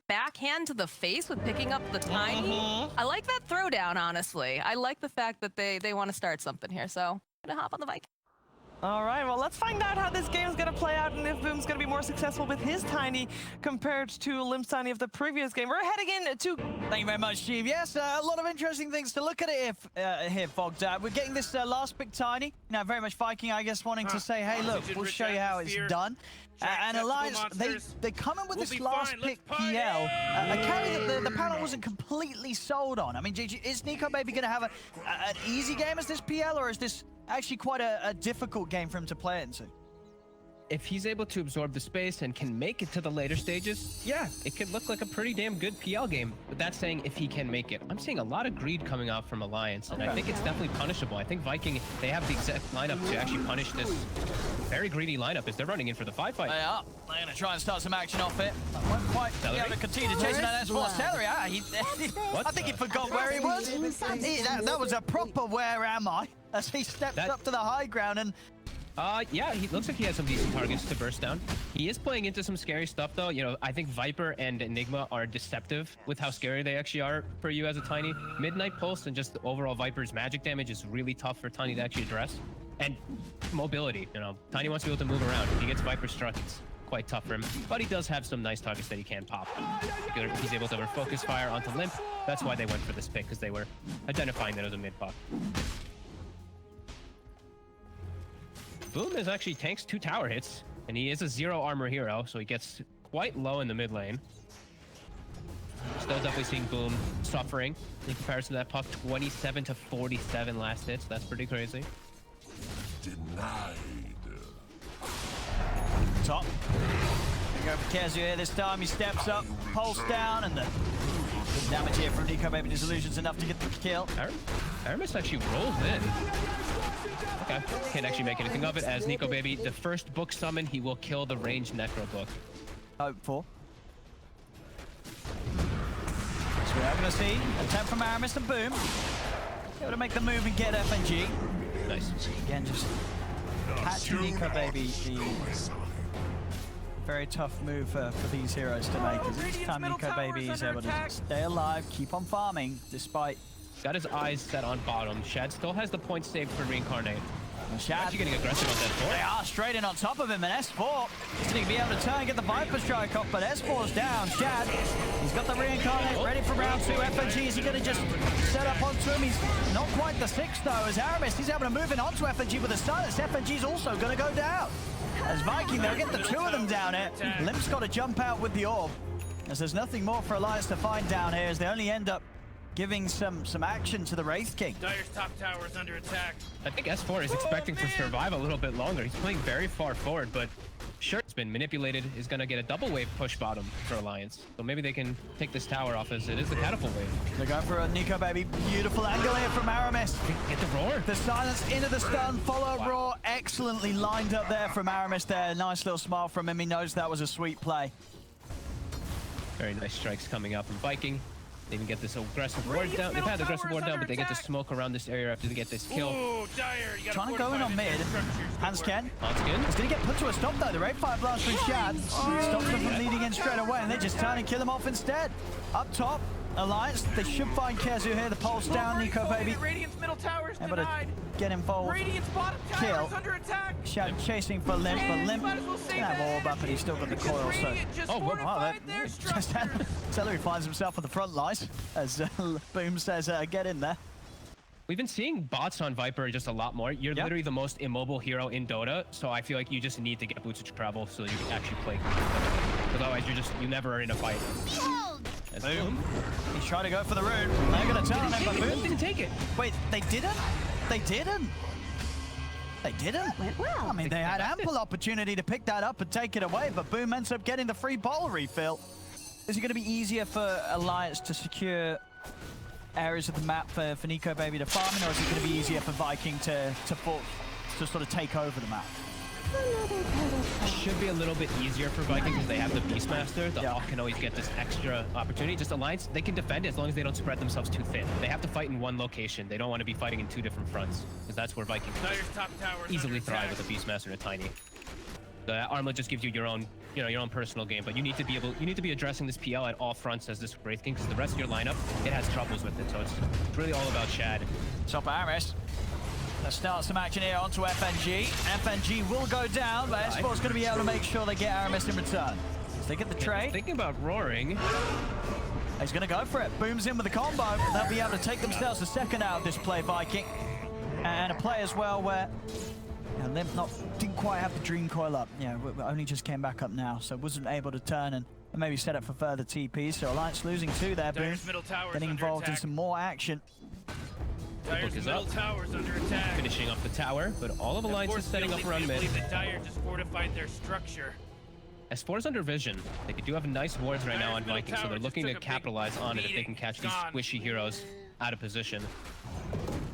backhand to the face with picking up the tiny. I like that throwdown, honestly. I like the fact that they want to start something here, so I'm gonna hop on the Viking. All right, well, let's find out how this game is going to play out and if Boom's going to be more successful with his Tiny compared to Limp's Tiny of the previous game. We're heading into... Thank you very much, Steve. Yes, a lot of interesting things to look at it here, Fogged. We're getting this last big Tiny. Now, very much Viking, I guess, wanting to say, hey, look, we'll show you how it's done. And Alliance, they come in with this last pick PL, a carry that the panel wasn't completely sold on. I mean, is Nico maybe going to have an easy game as this PL, or is this actually quite a difficult game for him to play into? If he's able to absorb the space and can make it to the later stages, yeah, it could look like a pretty damn good PL game. But that's saying if he can make it. I'm seeing a lot of greed coming out from Alliance, and I think it's definitely punishable. I think Viking, they have the exact lineup to actually punish this very greedy lineup as they're running in for the 5 fight. They are. They're going to try and start some action off it. That won't quite be able to continue to chase that S4. Celery, I think he forgot where he was. That was a proper where am I? As he steps up to the high ground and... yeah, he looks like he has some decent targets to burst down. He is playing into some scary stuff, though. You know, I think Viper and Nigma are deceptive with how scary they actually are for you as a Tiny. Midnight Pulse and just the overall Viper's magic damage is really tough for Tiny to actually address. And mobility, you know, Tiny wants to be able to move around. If he gets Viper struck, it's quite tough for him. But he does have some nice targets that he can pop. He's able to focus fire onto Limp. That's why they went for this pick, because they were identifying that as a mid pop. Boom is actually tanks 2 tower hits, and he is a 0 armor hero, so he gets quite low in the mid lane. Still definitely seeing Boom suffering in comparison to that puck. 27 to 47 last hits. That's pretty crazy. Denied. Top. Gonna go for Kezu here this time. He steps up, pulse down, and the good damage here from Nico. Maybe Disillusion's enough to get the kill. Aramis actually rolls in. Okay, can't actually make anything of it as Nico Baby, the first book summon, he will kill the ranged Necro book. Hope for. So we're going to see attempt from Aramis and Boom. Able to make the move and get FNG. Nice. Again, just catching Nico Baby, the very tough move for these heroes to make. As each time Nico Baby is able to stay alive, keep on farming, despite... Got his eyes set on bottom. Shad still has the points saved for Reincarnate. Shad actually getting aggressive on that 4. They are straight in on top of him, and S4 is going to be able to turn and get the Viper strike off, but S4's down. Shad, he's got the Reincarnate ready for round 2. FNG, is he going to just set up onto him? He's not quite the 6, though, as Aramis, he's able to move in onto FNG with a silence. FNG's also going to go down. As Viking, they'll get the 2 of them down here. Limp's got to jump out with the orb, as there's nothing more for Alliance to find down here, as they only end up giving some action to the Wraith King. Dire's top tower is under attack. I think S4 is expecting to survive a little bit longer. He's playing very far forward, but sure, it's been manipulated. Is going to get a double wave push bottom for Alliance. So maybe they can take this tower off as it is the catapult wave. They're going for a Nico Baby. Beautiful angle here from Aramis. Get the roar. The silence into the stun, follow roar. Excellently lined up there from Aramis there. Nice little smile from him. He knows that was a sweet play. Very nice strikes coming out from Viking. They can get this aggressive ward down. They've had the aggressive ward down, but they get to smoke around this area after they get this kill. Ooh, Dire, you trying to go in on mid. Hansken. Hansken. He's going to get put to a stop though. The Raid Fire Blast from Shad stops them from leading in straight away, and they just turn and kill him off instead. Up top, Alliance, they should find Kezu here. The pulse down, Nico Baby. Radiant's middle tower is Able to denied. get involved. Radiant's bottom tower is under attack. Shad chasing for Limp, but Limp doesn't have orb up, but he's still got the coil. So, wow, Celery finds himself on the front lines as Boom says, "Get in there." We've been seeing bots on Viper just a lot more. You're literally the most immobile hero in Dota, so I feel like you just need to get boots to travel so you can actually play. Otherwise, you never are in a fight. Boom. He's trying to go for the rune. They're going to turn on him, but Boom didn't take it. Wait, they didn't? They didn't? They didn't? Went well. I mean, they had ample opportunity to pick that up and take it away, but Boom ends up getting the free bottle refill. Is it going to be easier for Alliance to secure areas of the map for Nico Baby to farm in, or is it going to be easier for Viking to sort of take over the map? Should be a little bit easier for Viking because they have the Beastmaster. The Hawk can always get this extra opportunity. Just Alliance, they can defend as long as they don't spread themselves too thin. They have to fight in one location. They don't want to be fighting in 2 different fronts because that's where Vikings easily thrive with a Beastmaster and a Tiny. The Armlet just gives you your own your own personal game, but you need to be addressing this PL at all fronts as this Wraith King, because the rest of your lineup, it has troubles with it. So it's really all about Shad. Top Aramis. Let's start some action here onto FNG. FNG will go down, but Esport's going to be able to make sure they get Aramis in return. So they get the trade. Thinking about roaring. He's going to go for it. Booms in with the combo. They'll be able to take themselves a second out of this play, Viking. And a play as well where Limp didn't quite have the Dream Coil up. Yeah, only just came back up now, so wasn't able to turn and maybe set up for further TPs. So Alliance losing 2 there, Boom. Getting involved in some more action. Dyer's middle tower's under attack. Finishing up the tower, but all of Alliance is setting up around mid. That Dyer just fortified their structure. S4 is under vision. They do have nice wards right now on Vikings, so they're looking to capitalize on it if they can catch these squishy heroes out of position.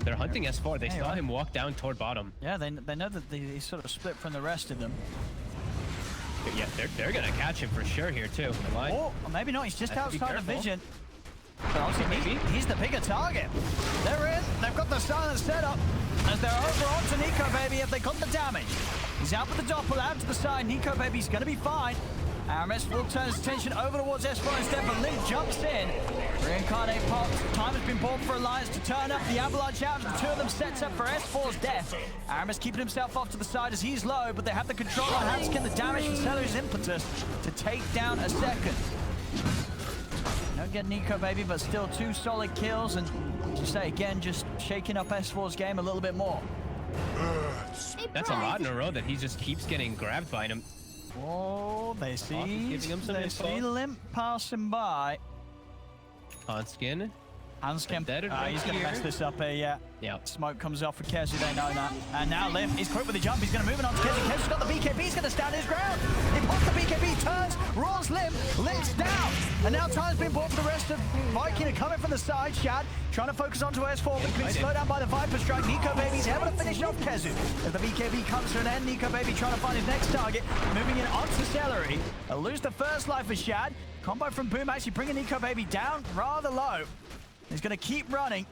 They're hunting S4. They saw him walk down toward bottom. Yeah, they know that he's sort of split from the rest of them. Yeah, they're gonna catch him for sure here too. Oh, maybe not. He's just outside of vision. But obviously, he's the bigger target. They're in. They've got the silence set up as they're over onto Nico Baby if they got the damage. He's out with the doppel out to the side. Nico Baby's going to be fine. Aramis will turn his attention over towards S4 instead, but Limp jumps in. Reincarnate pops. Time has been bought for Alliance to turn up. The avalanche out. The two of them sets up for S4's death. Aramis keeping himself off to the side as he's low, but they have the control on how to get the damage from Celery's impetus to take down a second. Don't get Nico Baby, but still 2 solid kills, and to say again, just shaking up S4's game a little bit more. That's a lot in a row that he just keeps getting grabbed by him. Oh, they see Limp passing by. Hanskin. Hanskin, he's going to mess this up here, yeah. Smoke comes off for Kezu, they know that. And now Limp, he's quick with the jump, he's going to move it on to Kezu. Kezu's got the BKB, he's going to stand his ground. He pops the BKB, turns, roars Limp's down. And now time's been bought for the rest of Viking coming from the side. Shad trying to focus onto S4, but being slowed down by the Viper strike. Nico Baby's able to finish off Kezu. As the BKB comes to an end, Nico Baby trying to find his next target. Moving in onto Celery. They'll lose the first life for Shad. Combo from Boom actually bringing Nico Baby down rather low. He's going to keep running.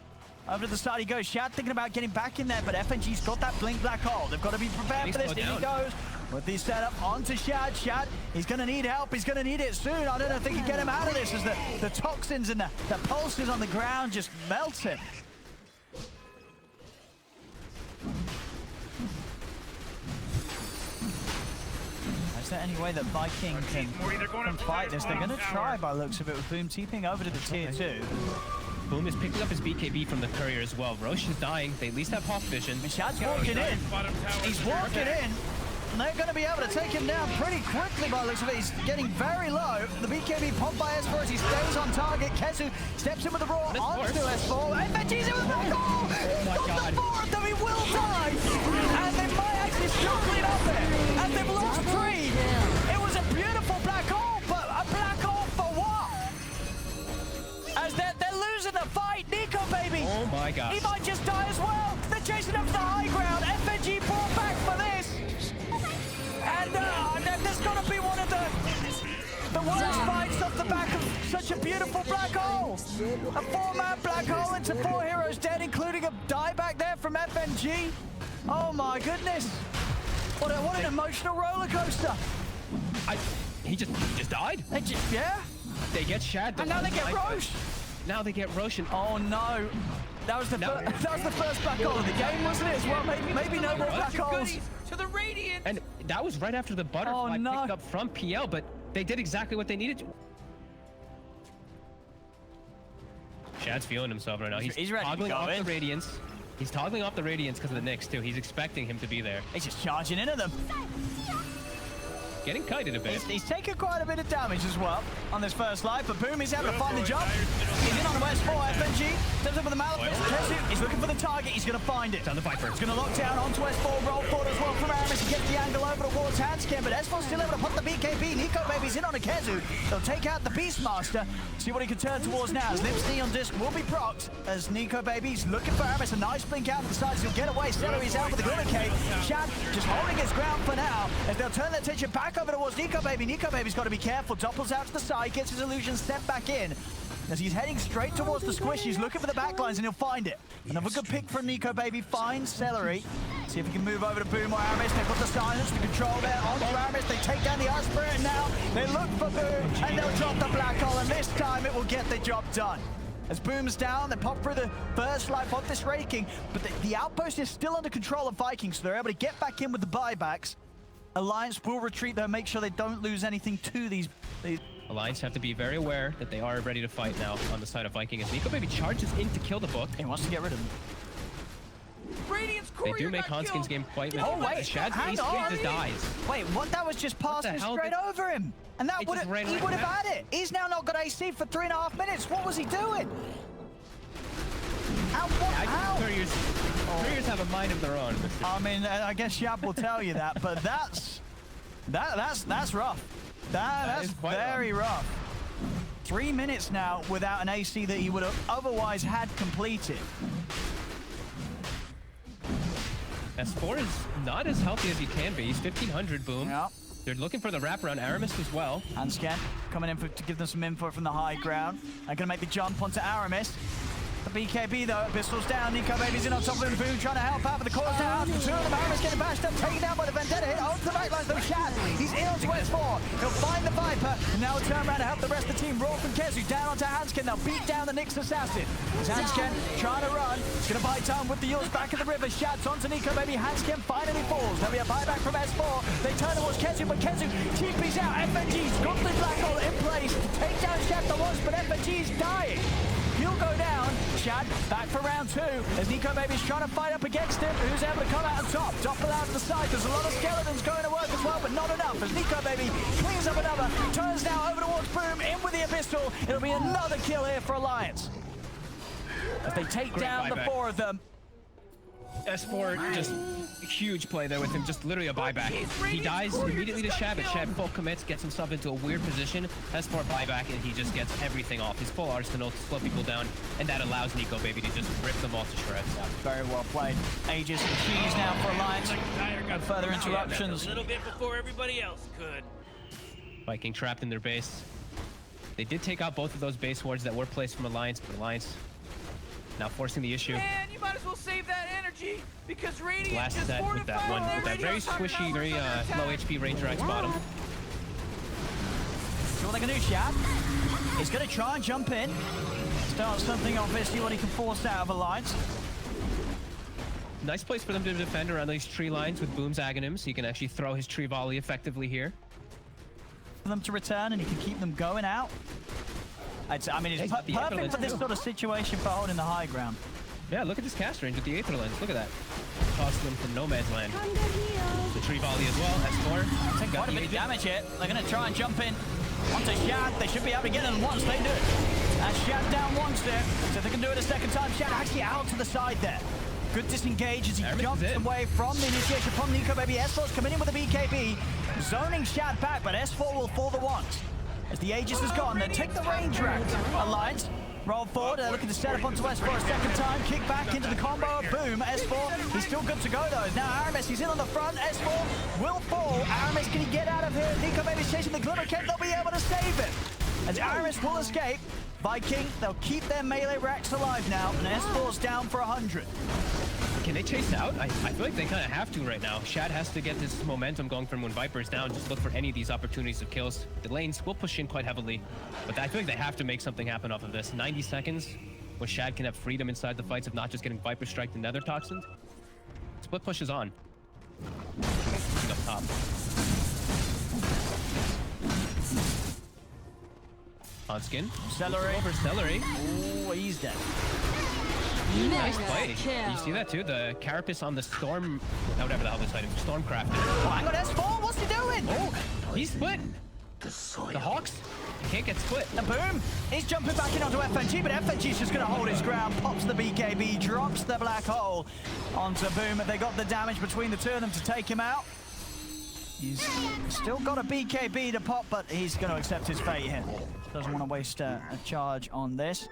Over to the side he goes. Shad thinking about getting back in there, but FNG's got that blink black hole. They've got to be prepared for this. In he goes. With the setup onto Shad. Shad, he's going to need help. He's going to need it soon. I don't know if they can get him out of this as the toxins and the pulses on the ground just melt him. Is there any way that Viking can fight this? They're going to try by the looks of it with Boom TPing over to the tier 2. Boom is picking up his BKB from the courier as well. Roche is dying. They at least have Hawk Vision. Shad's walking in. He's walking in. And they're going to be able to take him down pretty quickly by the looks of it. He's getting very low. The BKB popped by S4 as he stays on target. Kezu steps in with the roar onto S4. FNG's in with the black hole! Oh my God. Though he will die! And they might actually still clean up it. And they've lost 3. It was a beautiful black hole, but a black hole for what? As they're losing the fight. Nico Baby! Oh my God. He might just die as well. They're chasing up to the high ground. FNG brought back for this. And there's got to be one of the worst fights off the back of such a beautiful black hole. A 4-man black hole into 4 heroes dead, including a dieback there from FNG. Oh my goodness. What an emotional roller coaster. He just died? Yeah. They get Shad. And now they get Roche. Now they get Roche. And oh no. That was the first black hole of the game, wasn't it? As well, maybe no more black holes. To the Radiant. And that was right after the butterfly picked up from PL, but they did exactly what they needed to. Shad's feeling himself right now. He's ready toggling to go off in. the Radiance. He's toggling off the Radiance because of the Nyx too. He's expecting him to be there. He's just charging into them. Getting kited a bit. He's taken quite a bit of damage as well on this first life, but Boom, he's able to find the jump. He's in on the West 4, FNG. Steps up with the Malefice. He's looking for the target. He's going to find it. It's on the Viper. He's going to lock down onto S4. Roll forward as well from Aramis. He gets the angle over towards Hanskin, but S4's still able to put the BKB. Nico Baby's in on a Kezu. They'll take out the Beastmaster. See what he can turn towards now. As Limp's Neon Disc will be procced as Nico Baby's looking for Aramis. A nice blink out to the side. He'll get away. Celery's out with the Gunner-Cade. Shad just holding his ground for now as they'll turn their attention back over towards Nico Baby. Nico Baby's got to be careful. Doppels out to the side. try, gets his illusion step back in. As he's heading straight towards the squish, he's looking for the backlines and he'll find it. Another good pick from Nico Baby, finds Celery. See if he can move over to Boom or Aramis. They've got the silence, the control there onto Aramis. They take down the Ice Spirit and now they look for Boom and they'll drop the Black Hole, and this time it will get the job done. As Boom's down, they pop through the first life of this rating, but the outpost is still under control of Vikings, so they're able to get back in with the buybacks. Alliance will retreat though, make sure they don't lose anything to these. Alliance have to be very aware that they are ready to fight now on the side of Viking, as Nico Baby charges in to kill the book. He wants to get rid of them. Radiant's They courier do make got Hanskin's killed. game quite Oh, wait, Shad's hang ace on. just dies. Wait, what? That was just passing hell straight did- over him. And that It would just ran he right would have past. had it. He's now not got AC for 3.5 minutes. What was he doing? How? Couriers have a mind of their own. I mean, I guess Shab will tell you that, but that's rough. That's is quite very rough. 3 minutes now without an AC that he would have otherwise had completed. S4 is not as healthy as he can be. He's 1500 Boom. Yeah. They're looking for the wraparound. Aramis as well. Hanskin coming in to give them some info from the high ground. They're going to make the jump onto Aramis. The BKB though, Pistol's down, Nico Baby's in on top of him, Boom trying to help out, but the core's down. The two of them, Aramis getting bashed up, taken down by the Vendetta hit, onto the backlines though, Shad, he's in onto S4, he'll find the Viper, and now he'll turn around to help the rest of the team. Rolf and Kezu down onto Hanskin, they'll beat down the Nyx assassin. As Hanskin trying to run, he's going to buy time with the Yules back in the river, Shad's onto Nico Baby, Hanskin finally falls. There'll be a buyback from S4, they turn towards Kezu, but Kezu TP's out, FNG's got the Black Hole in place to take down Shad the once, but FNG's dying. He'll go down. Shad back for round 2 as Nico Baby's trying to fight up against him. Who's able to come out on top? Doppel out to the side. There's a lot of skeletons going to work as well, but not enough as Nico Baby cleans up another. Turns now over towards Boom, in with the Abyssal. It'll be another kill here for Alliance. As they take down the 4 of them. S4 just huge play there with him, just literally a buyback. He dies immediately to Shad, but Shad full commits, gets himself into a weird position. S4 buyback, and he just gets everything off. His full arsenal to slow people down, and that allows Nico Baby to just rip them off to shreds. Yeah, very well played. Aegis and Cheese now for Alliance. got Further interruptions. A little bit before everybody else could. Viking trapped in their base. They did take out both of those base wards that were placed from Alliance, but Alliance now forcing the issue. Man, you might as well save that energy because Radiant Last just set with that one, with that very squishy, very low HP Ranger X bottom. See what they can do, Shad. He's going to try and jump in. Start something off here, see what he can force out of Alliance. Nice place for them to defend around these tree lines with Boom's Aghanim, so he can actually throw his tree volley effectively here. For them to return, and he can keep them going out. I mean, it's perfect for this sort of situation for holding the high ground. Yeah, look at this cast range with the Aether Lens. Look at that. Tossing them from no man's land. The tree volley as well. S4. Take quite a bit of damage here. They're going to try and jump in onto Shad. They should be able to get him once. They do it. And Shad down once there. So they can do it a second time. Shad actually out to the side there. Good disengage as he jumps away from the initiation from Nico Baby. S4's coming in with a BKB. Zoning Shad back, but S4 will fall the once. As the Aegis is gone, they take the range rack. Alliance roll forward, they're looking to set up onto S4 a second time, kick back into the combo, boom, S4, he's still good to go though. Now Aramis, he's in on the front, S4 will fall. Aramis, can he get out of here? Nico Baby's chasing the Glimmer Cape, they'll be able to save it. As Aramis will escape, Viking, they'll keep their melee racks alive now, and S4's down for 100. Can they chase out? I feel like they kind of have to right now. Shad has to get this momentum going from when Viper's down. Just look for any of these opportunities of kills. The lanes will push in quite heavily, but I feel like they have to make something happen off of this. 90 seconds, where Shad can have freedom inside the fights of not just getting Viper striked and Nether Toxined. Split push is on. Up top. Hanskin. Celery. Over Celery. Oh, he's dead. Nice play. You see that too? The Carapace on the Storm, whatever the hell this item, Stormcrafter. Oh, hang on, S4, what's he doing? Oh, he's split. The Hawks can't get split. And boom, he's jumping back in onto FNG, but FNG's just going to hold his ground, pops the BKB, drops the Black Hole onto Boom. They got the damage between the two of them to take him out. He's still got a BKB to pop, but he's going to accept his fate here. Doesn't want to waste a charge on this.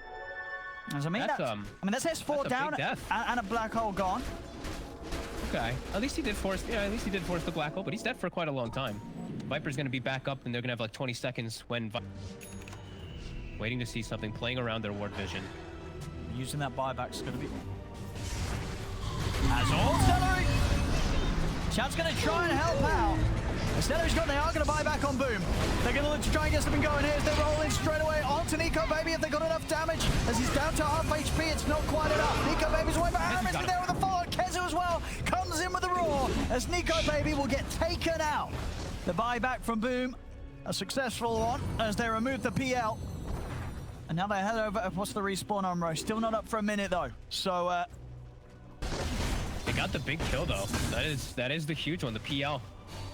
As I mean, that's S4 down and a Black Hole gone. Okay, at least he did force. Yeah, at least he did force the Black Hole, but he's dead for quite a long time. Viper's going to be back up, and they're going to have like 20 seconds when waiting to see something, playing around their ward vision. Using that buyback's going to be... As all Celery! Chad's going to try and help out. Cellery's got, they are going to buy back on Boom. They're going to look to try and get something going here as they roll in straight away onto Nico Baby if they got enough damage. As he's down to half HP, it's not quite enough. Nico Baby's away, but Aramis is there with the follow. Kezu as well comes in with the roar as Nico Baby will get taken out. The buyback from Boom, a successful one as they remove the PL. And now they head over. What's the respawn on Row? Still not up for a minute though. So They got the big kill though. That is the huge one, the PL.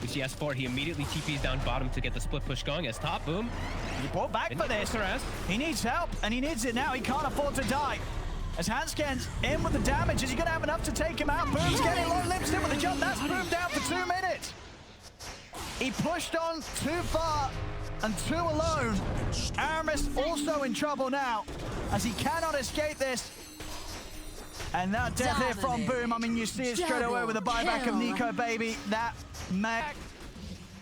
We see S4, he immediately TPs down bottom to get the split push going as top. Boom. He brought back for this. He needs help, and he needs it now. He can't afford to die. As Hansken's in with the damage, is he going to have enough to take him out? Boom's getting low, limps in with the jump. That's Boom down for 2 minutes. He pushed on too far and too alone. Aramis also in trouble now, as he cannot escape this. And that death here from Boom, I mean, you see it straight away with the buyback of Nico Baby. That Mac.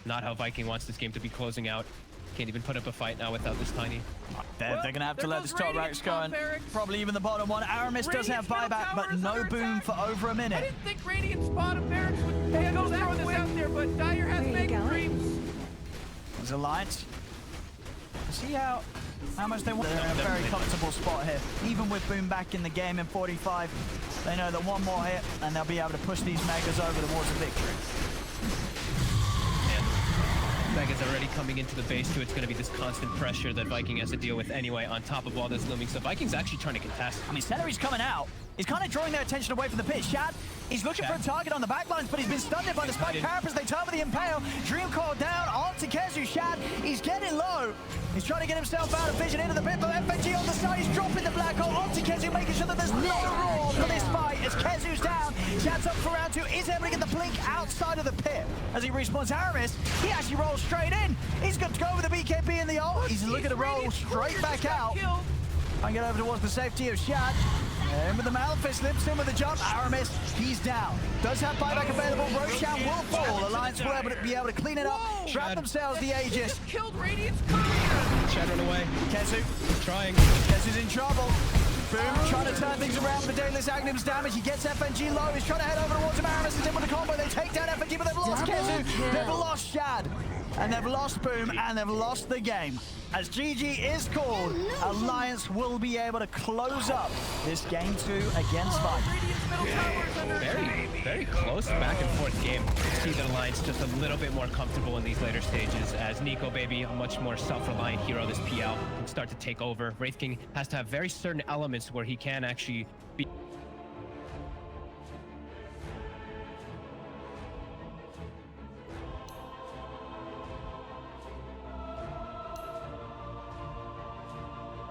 Not how Viking wants this game to be closing out. Can't even put up a fight now without this Tiny. They're going to have to let this top ranks go, and probably even the bottom one. Aramis does have buyback, but no Boom for over a I minute. didn't think Radiant's bottom barracks would go throw this out there, but Dyer has big dreams. There's Alliance. See how much they want. They're in a very comfortable spot here. Even with Boom back in the game in 45, they know that one more hit and they'll be able to push these Megas over towards a victory. Mega's already coming into the base too. It's going to be this constant pressure that Viking has to deal with anyway on top of all this looming. So Viking's actually trying to contest. I mean, Celery's coming out. He's kind of drawing their attention away from the pitch. Shad, he's looking for a target on the backlines, but he's been stunned by the spike parapets. They turn with the Impale. Dream Call down onto Kezu. Shad, he's getting low. He's trying to get himself out of vision into the pit, but FNG on the side. He's dropping the black hole onto Kezu, making sure that there's no roar for this fight as Kezu's down. Shad's up for round 2. Is able to get the blink outside of the pit as he respawns Aramis. He actually rolls straight in. He's good to go with the BKB in the ult. He's looking to roll straight back out. And get over towards the safety of Shad. And with the Malphite, lips in with the jump. Aramis, he's down. Does have buyback available. Roshan will fall. Alliance will be able to clean it up. Trap themselves the Aegis. Killed Radiant's courier. Chad run away. Kezu. Trying. Kezu's in trouble. Boom, trying to turn things around with the Daedalus Agnum's damage. He gets FNG low. He's trying to head over towards him. Aramis is in with the combo. They take down FNG, but they've lost Kezu. They've lost Shad. And they've lost Boom, and they've lost the game. As GG is called, Alliance will be able to close up this Game 2 against Viking. Very close back and forth game. See the Alliance just a little bit more comfortable in these later stages as Nico Baby, a much more self-reliant hero, this PL, can start to take over. Wraith King has to have very certain elements where he can actually be